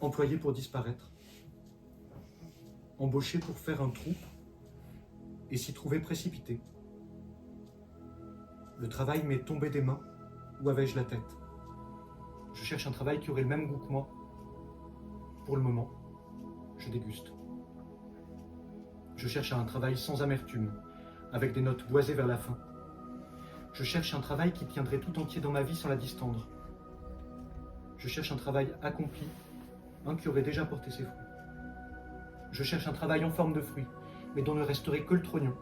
Employé pour disparaître. Embauché pour faire un trou et s'y trouver précipité. Le travail m'est tombé des mains. Où avais-je la tête? Je cherche un travail qui aurait le même goût que moi. Pour le moment, je déguste. Je cherche un travail sans amertume, avec des notes boisées vers la fin. Je cherche un travail qui tiendrait tout entier dans ma vie sans la distendre. Je cherche un travail accompli, un qui aurait déjà porté ses fruits. Je cherche un travail en forme de fruit, mais dont ne resterait que le trognon.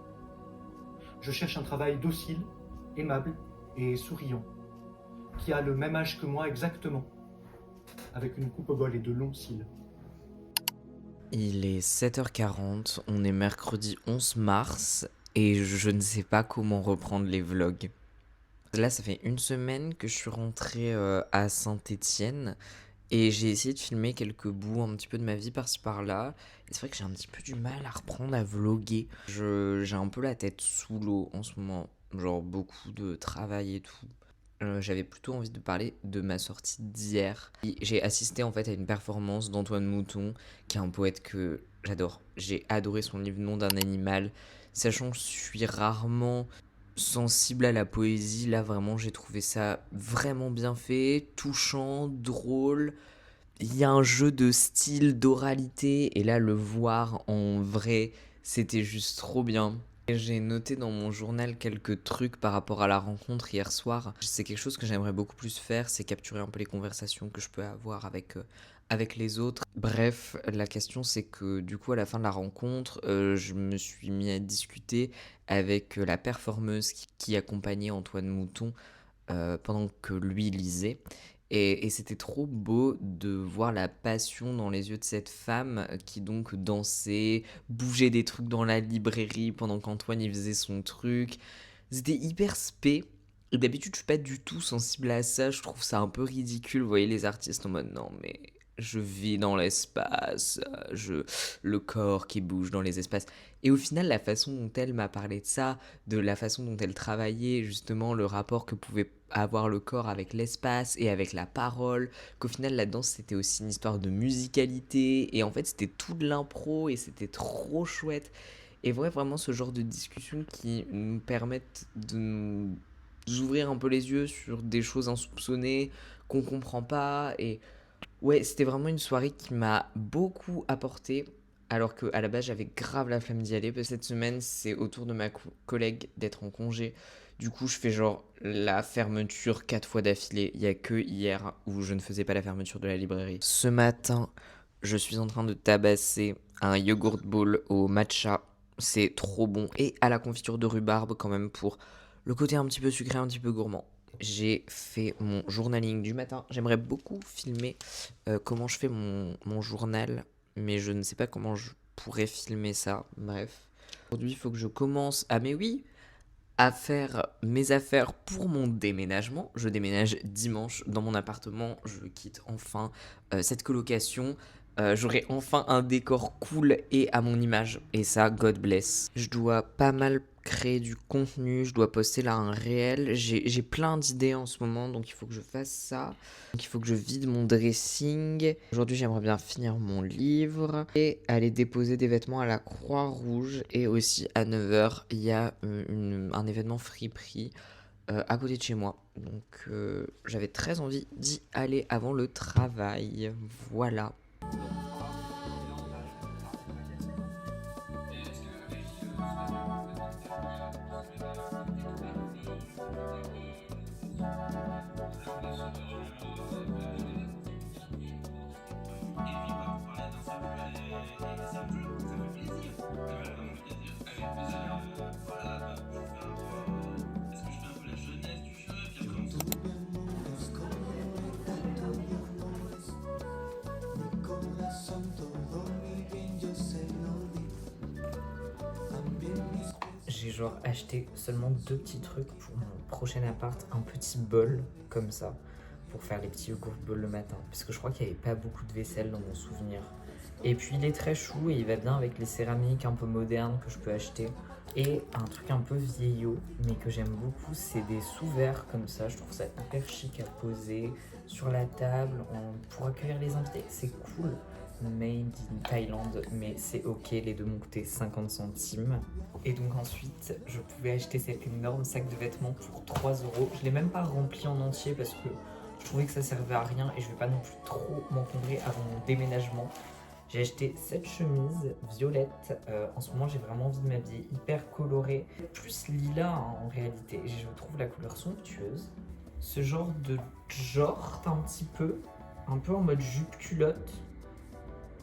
Je cherche un travail docile, aimable et souriant, qui a le même âge que moi exactement, avec une coupe au bol et de longs cils. Il est 7h40, on est mercredi 11 mars et je ne sais pas comment reprendre les vlogs. Là, ça fait une semaine que je suis rentré à Saint-Étienne et j'ai essayé de filmer quelques bouts un petit peu de ma vie par-ci par-là. Et c'est vrai que j'ai un petit peu du mal à reprendre à vlogger. J'ai un peu la tête sous l'eau en ce moment, genre beaucoup de travail et tout. J'avais plutôt envie de parler de ma sortie d'hier. J'ai assisté en fait à une performance d'Antoine Mouton, qui est un poète que j'adore. J'ai adoré son livre Nom d'un animal. Sachant que je suis rarement sensible à la poésie, là vraiment j'ai trouvé ça vraiment bien fait, touchant, drôle. Il y a un jeu de style, d'oralité, et là le voir en vrai, c'était juste trop bien. J'ai noté dans mon journal quelques trucs par rapport à la rencontre hier soir. C'est quelque chose que j'aimerais beaucoup plus faire, c'est capturer un peu les conversations que je peux avoir avec les autres. Bref, la question c'est que du coup à la fin de la rencontre, je me suis mis à discuter avec la performeuse qui accompagnait Antoine Mouton pendant que lui lisait. Et c'était trop beau de voir la passion dans les yeux de cette femme qui donc dansait, bougeait des trucs dans la librairie pendant qu'Antoine il faisait son truc. C'était hyper spé. Et d'habitude, je suis pas du tout sensible à ça. Je trouve ça un peu ridicule. Vous voyez les artistes en mode non, mais je vis dans l'espace, le corps qui bouge dans les espaces. Et au final, la façon dont elle m'a parlé de ça, de la façon dont elle travaillait, justement, le rapport que pouvait avoir le corps avec l'espace et avec la parole, qu'au final, la danse, c'était aussi une histoire de musicalité. Et en fait, c'était tout de l'impro et c'était trop chouette. Et vraiment ce genre de discussions qui nous permettent de nous ouvrir un peu les yeux sur des choses insoupçonnées qu'on comprend pas. Et ouais, c'était vraiment une soirée qui m'a beaucoup apporté. Alors qu'à la base, j'avais grave la flemme d'y aller. Parce que cette semaine, c'est au tour de ma collègue d'être en congé. Du coup, je fais genre la fermeture 4 fois d'affilée. Il y a que hier où je ne faisais pas la fermeture de la librairie. Ce matin, je suis en train de tabasser un yogurt bowl au matcha. C'est trop bon. Et à la confiture de rhubarbe quand même pour le côté un petit peu sucré, un petit peu gourmand. J'ai fait mon journaling du matin. J'aimerais beaucoup filmer comment je fais mon journal, mais je ne sais pas comment je pourrais filmer ça. Bref. Aujourd'hui, il faut que je commence mais oui, à faire mes affaires pour mon déménagement. Je déménage dimanche dans mon appartement. Je quitte enfin cette colocation. J'aurai enfin un décor cool et à mon image. Et ça, God bless. Je dois pas mal créer du contenu. Je dois poster là un réel. J'ai plein d'idées en ce moment, donc il faut que je fasse ça. Donc il faut que je vide mon dressing. Aujourd'hui, j'aimerais bien finir mon livre et aller déposer des vêtements à la Croix-Rouge. Et aussi à 9h, il y a un événement friperie à côté de chez moi. Donc j'avais très envie d'y aller avant le travail. Voilà. J'ai genre acheté seulement deux petits trucs pour mon prochain appart, un petit bol comme ça pour faire les petits yogourt bowls le matin parce que je crois qu'il n'y avait pas beaucoup de vaisselle dans mon souvenir. Et puis il est très chou et il va bien avec les céramiques un peu modernes que je peux acheter. Et un truc un peu vieillot, mais que j'aime beaucoup, c'est des sous-verres comme ça. Je trouve ça hyper chic à poser sur la table pour accueillir les invités. C'est cool. Made in Thaïlande, mais c'est ok, les deux m'ont coûté 50 centimes. Et donc ensuite, je pouvais acheter cet énorme sac de vêtements pour 3 euros. Je l'ai même pas rempli en entier parce que je trouvais que ça servait à rien et je vais pas non plus trop m'encombrer avant mon déménagement. J'ai acheté cette chemise violette. En ce moment, j'ai vraiment envie de m'habiller hyper colorée. Plus lilas hein, en réalité. Je trouve la couleur somptueuse. Ce genre de short un petit peu. Un peu en mode jupe culotte.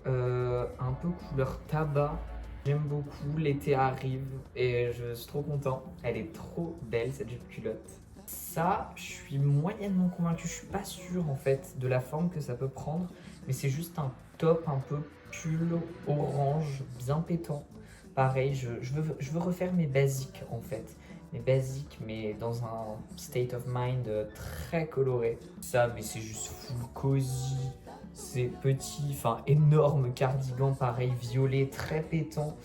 Un peu couleur tabac. J'aime beaucoup. L'été arrive et je suis trop content. Elle est trop belle cette jupe culotte. Ça, je suis moyennement convaincue. Je suis pas sûre en fait de la forme que ça peut prendre. Mais c'est juste un top un peu pull orange, bien pétant. Pareil, je veux refaire mes basiques en fait. Mes basiques, mais dans un state of mind très coloré. Ça, mais c'est juste full cozy. C'est petit, enfin énorme cardigan, pareil, violet, très pétant.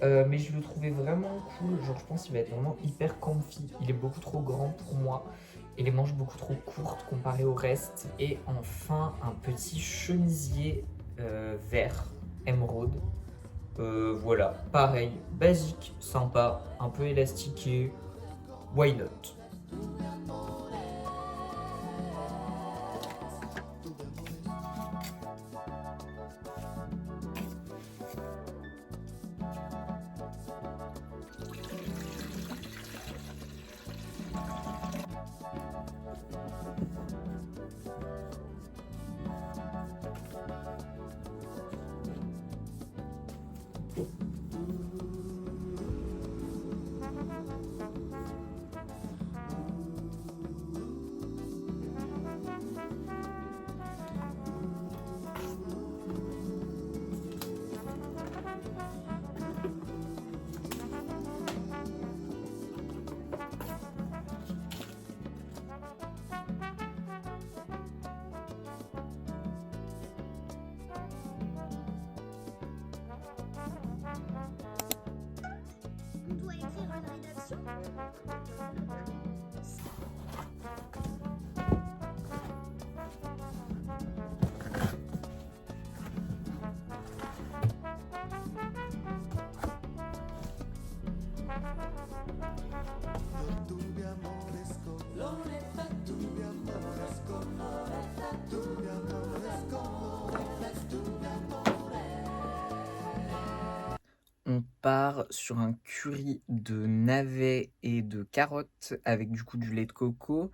Mais je le trouvais vraiment cool. Genre, je pense qu'il va être vraiment hyper comfy. Il est beaucoup trop grand pour moi. Et les manches beaucoup trop courtes comparé au reste. Et enfin, un petit chemisier vert, émeraude. Voilà, pareil, basique, sympa, un peu élastiqué. Why not? On doit écrire une rédaction. On part sur un curry de navets et de carottes avec du coup du lait de coco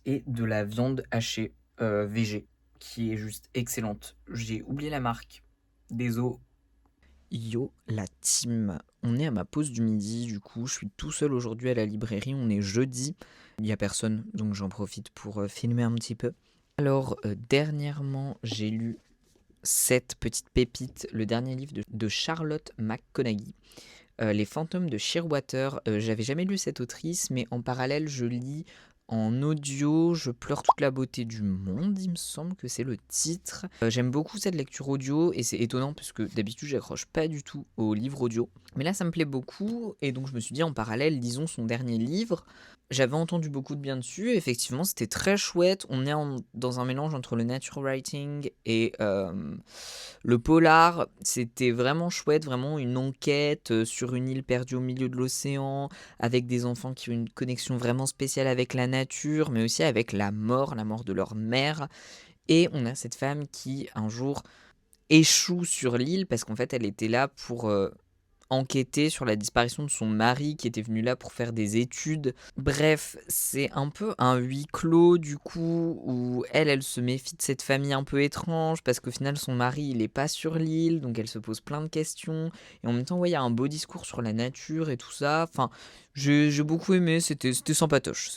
et de la viande hachée végé qui est juste excellente. J'ai oublié la marque. Désolé. Yo la team, on est à ma pause du midi, du coup je suis tout seul aujourd'hui à la librairie, on est jeudi, il y a personne donc j'en profite pour filmer un petit peu. Alors dernièrement j'ai lu cette petite pépite, le dernier livre de Charlotte McConaghy, Les fantômes de Shearwater. J'avais jamais lu cette autrice, mais en parallèle je lis en audio Je pleure toute la beauté du monde, il me semble que c'est le titre. J'aime beaucoup cette lecture audio et c'est étonnant parce que d'habitude j'accroche pas du tout aux livres audio. Mais là ça me plaît beaucoup et donc je me suis dit en parallèle lisons son dernier livre. J'avais entendu beaucoup de bien dessus, et effectivement c'était très chouette. On est dans un mélange entre le nature writing et le polar. C'était vraiment chouette, vraiment une enquête sur une île perdue au milieu de l'océan, avec des enfants qui ont une connexion vraiment spéciale avec la nature, mais aussi avec la mort de leur mère. Et on a cette femme qui un jour échoue sur l'île parce qu'en fait elle était là pour enquêter sur la disparition de son mari qui était venu là pour faire des études. Bref, c'est un peu un huis clos du coup où elle se méfie de cette famille un peu étrange parce qu'au final son mari il est pas sur l'île donc elle se pose plein de questions et en même temps ouais il y a un beau discours sur la nature et tout ça. Enfin j'ai beaucoup aimé, c'était sympatoche,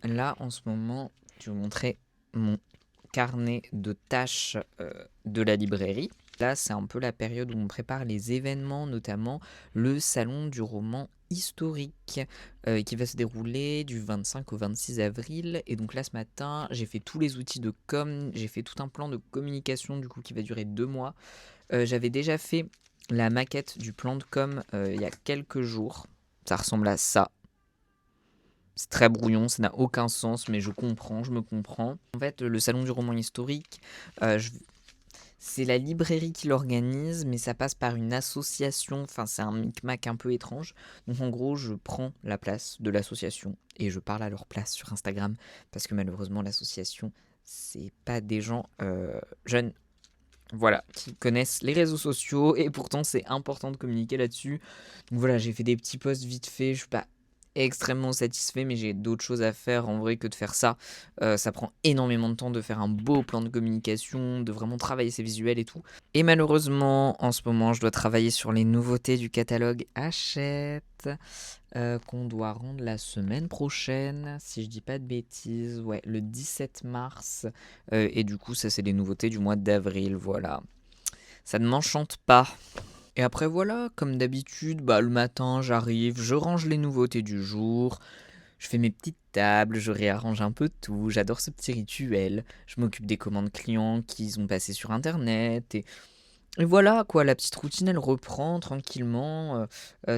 Là en ce moment je vais vous montrer mon carnet de tâches de la librairie. Là, c'est un peu la période où on prépare les événements, notamment le salon du roman historique qui va se dérouler du 25 au 26 avril. Et donc là, ce matin, j'ai fait tous les outils de com, j'ai fait tout un plan de communication du coup qui va durer 2 mois. J'avais déjà fait la maquette du plan de com il y a quelques jours. Ça ressemble à ça. C'est très brouillon, ça n'a aucun sens, mais je comprends, je me comprends. En fait, le salon du roman historique, c'est la librairie qui l'organise, mais ça passe par une association. Enfin, c'est un micmac un peu étrange. Donc, en gros, je prends la place de l'association et je parle à leur place sur Instagram parce que malheureusement, l'association, c'est pas des gens jeunes. Voilà, qui connaissent les réseaux sociaux et pourtant c'est important de communiquer là-dessus. Donc voilà, j'ai fait des petits posts vite fait, je suis pas extrêmement satisfait, mais j'ai d'autres choses à faire en vrai que de faire ça. Ça prend énormément de temps de faire un beau plan de communication, de vraiment travailler ses visuels et tout. Et malheureusement, en ce moment, je dois travailler sur les nouveautés du catalogue Hachette, qu'on doit rendre la semaine prochaine, si je dis pas de bêtises, ouais, le 17 mars. Et du coup, ça c'est les nouveautés du mois d'avril, voilà. Ça ne m'enchante pas. Et après voilà, comme d'habitude, le matin j'arrive, je range les nouveautés du jour, je fais mes petites tables, je réarrange un peu tout, j'adore ce petit rituel, je m'occupe des commandes clients qui ont passé sur internet, et voilà quoi, la petite routine elle reprend tranquillement,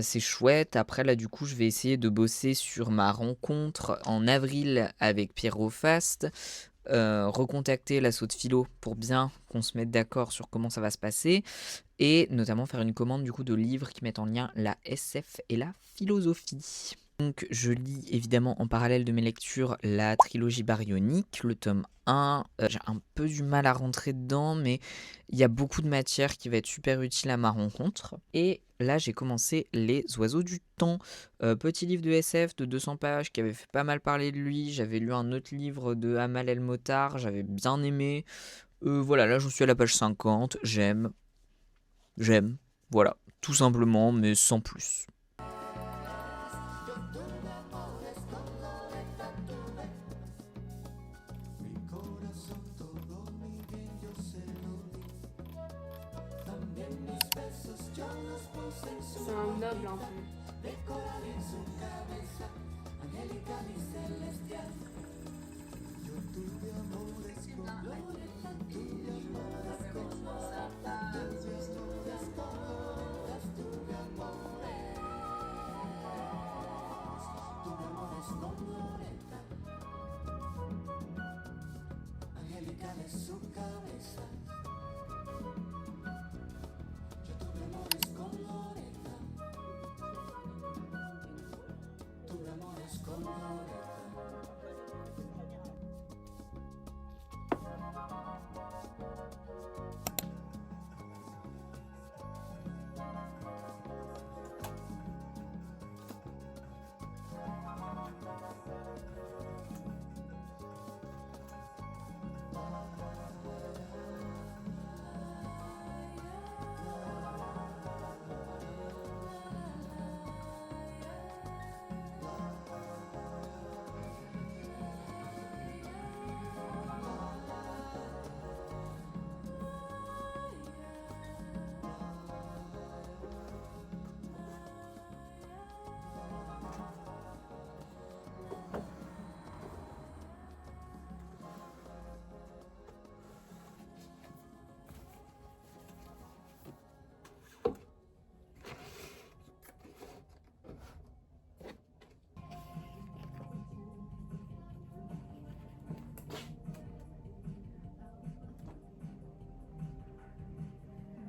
c'est chouette. Après là du coup je vais essayer de bosser sur ma rencontre en avril avec Pierrot Fast, recontacter l'assaut de philo pour bien qu'on se mette d'accord sur comment ça va se passer et notamment faire une commande du coup de livres qui mettent en lien la SF et la philosophie. Donc je lis évidemment en parallèle de mes lectures la trilogie baryonique, le tome 1. J'ai un peu du mal à rentrer dedans, mais il y a beaucoup de matière qui va être super utile à ma rencontre. Et là j'ai commencé Les Oiseaux du Temps, petit livre de SF de 200 pages qui avait fait pas mal parler de lui. J'avais lu un autre livre de Amal El Motar, j'avais bien aimé. Voilà, là je suis à la page 50, j'aime, voilà, tout simplement, mais sans plus. C'est un noble un peu.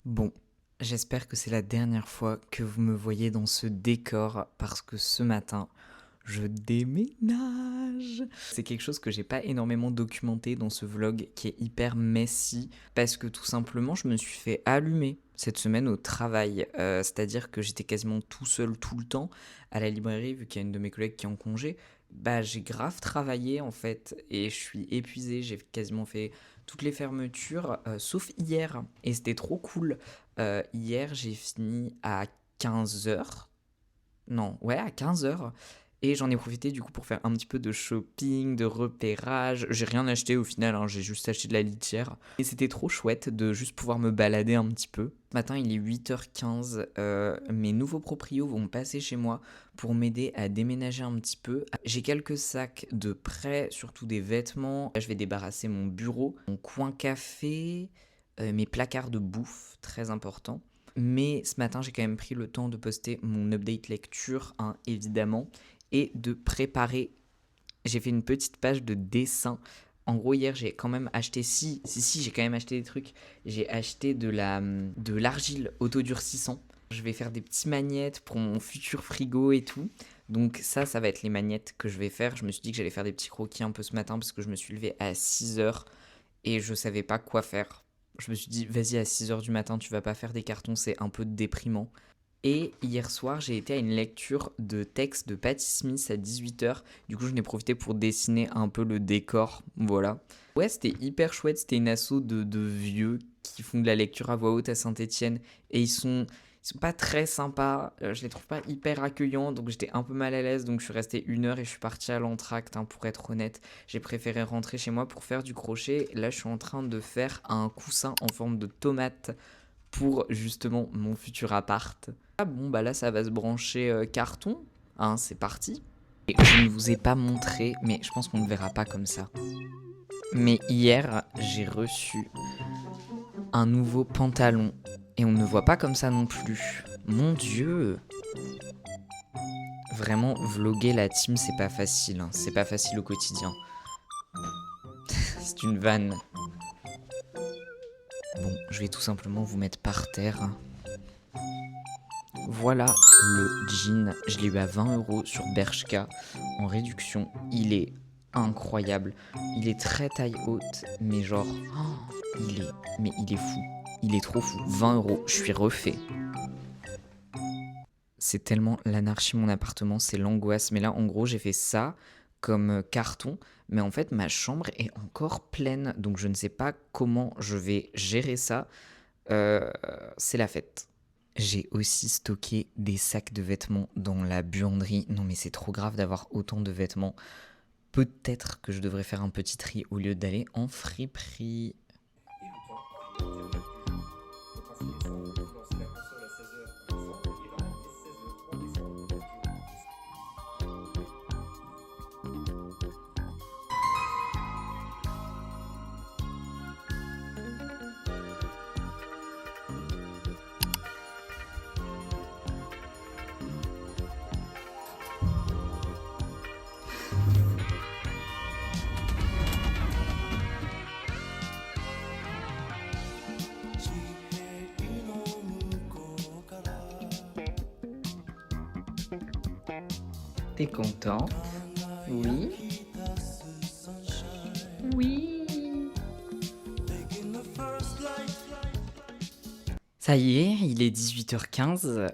Bon, j'espère que c'est la dernière fois que vous me voyez dans ce décor parce que ce matin, je déménage. C'est quelque chose que j'ai pas énormément documenté dans ce vlog qui est hyper messy parce que tout simplement, je me suis fait allumer cette semaine au travail. C'est-à-dire que j'étais quasiment tout seul tout le temps à la librairie vu qu'il y a une de mes collègues qui est en congé. J'ai grave travaillé en fait et je suis épuisé. J'ai quasiment fait toutes les fermetures sauf hier et c'était trop cool. Hier, j'ai fini à 15h. Non, ouais, à 15h. Et j'en ai profité du coup pour faire un petit peu de shopping, de repérage. J'ai rien acheté au final, hein, j'ai juste acheté de la litière. Et c'était trop chouette de juste pouvoir me balader un petit peu. Ce matin, il est 8h15. Mes nouveaux proprios vont passer chez moi pour m'aider à déménager un petit peu. J'ai quelques sacs de prêt, surtout des vêtements. Là, je vais débarrasser mon bureau, mon coin café, mes placards de bouffe, très important. Mais ce matin, j'ai quand même pris le temps de poster mon update lecture, hein, évidemment, et de préparer. J'ai fait une petite page de dessin. En gros, hier, j'ai quand même acheté, j'ai quand même acheté des trucs. J'ai acheté de l'argile autodurcissant. Je vais faire des petits magnettes pour mon futur frigo et tout. Donc ça va être les magnettes que je vais faire. Je me suis dit que j'allais faire des petits croquis un peu ce matin parce que je me suis levé à 6h et je savais pas quoi faire. Je me suis dit, vas-y, à 6h du matin, tu vas pas faire des cartons, c'est un peu déprimant. Et hier soir, j'ai été à une lecture de texte de Patti Smith à 18h. Du coup, je n'ai profité pour dessiner un peu le décor. Voilà. Ouais, c'était hyper chouette. C'était une asso de vieux qui font de la lecture à voix haute à Saint-Étienne. Et ils sont pas très sympas. Je les trouve pas hyper accueillants. Donc, j'étais un peu mal à l'aise. Donc, je suis resté 1 heure et je suis parti à l'entracte, hein, pour être honnête. J'ai préféré rentrer chez moi pour faire du crochet. Là, je suis en train de faire un coussin en forme de tomate pour justement mon futur appart. Ah bon, bah là, ça va se brancher carton. Hein, c'est parti. Et je ne vous ai pas montré, mais je pense qu'on ne verra pas comme ça. Mais hier, j'ai reçu un nouveau pantalon. Et on ne voit pas comme ça non plus. Mon Dieu! Vraiment, vlogger la team, c'est pas facile. Hein. C'est pas facile au quotidien. C'est une vanne. Bon, je vais tout simplement vous mettre par terre. Voilà le jean, je l'ai eu à 20€ sur Bershka en réduction. Il est incroyable. Il est très taille haute, mais genre, il est fou. Il est trop fou. 20€, je suis refait. C'est tellement l'anarchie mon appartement, c'est l'angoisse. Mais là, en gros, j'ai fait ça comme carton. Mais en fait, ma chambre est encore pleine. Donc, je ne sais pas comment je vais gérer ça. C'est la fête. J'ai aussi stocké des sacs de vêtements dans la buanderie. Non mais c'est trop grave d'avoir autant de vêtements. Peut-être que je devrais faire un petit tri au lieu d'aller en friperie. T'es content? Oui. Oui. Ça y est, il est 18h15.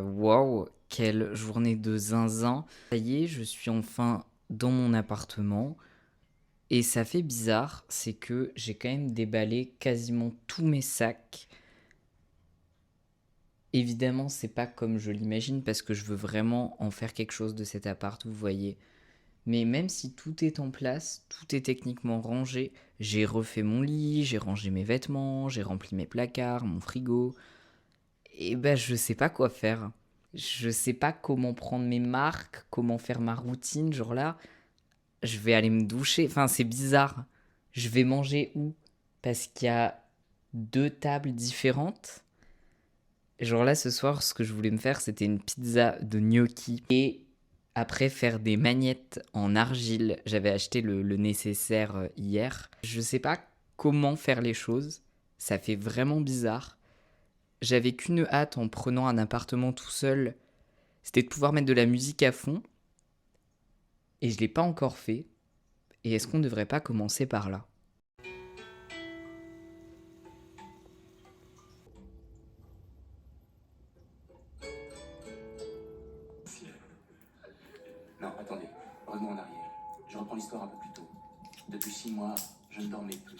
Waouh, quelle journée de zinzin. Ça y est, je suis enfin dans mon appartement. Et ça fait bizarre, c'est que j'ai quand même déballé quasiment tous mes sacs. Évidemment, c'est pas comme je l'imagine parce que je veux vraiment en faire quelque chose de cet appart, vous voyez. Mais même si tout est en place, tout est techniquement rangé, j'ai refait mon lit, j'ai rangé mes vêtements, j'ai rempli mes placards, mon frigo. Et ben, je sais pas quoi faire. Je sais pas comment prendre mes marques, comment faire ma routine. Genre là, je vais aller me doucher. Enfin, c'est bizarre. Je vais manger où? Parce qu'il y a 2 tables différentes. Genre là, ce soir, ce que je voulais me faire, c'était une pizza de gnocchi. Et après, faire des magnettes en argile. J'avais acheté le nécessaire hier. Je sais pas comment faire les choses. Ça fait vraiment bizarre. J'avais qu'une hâte en prenant un appartement tout seul. C'était de pouvoir mettre de la musique à fond. Et je l'ai pas encore fait. Et est-ce qu'on ne devrait pas commencer par là? Non, attendez, revenons en arrière. Je reprends l'histoire un peu plus tôt. Depuis 6 mois, je ne dormais plus.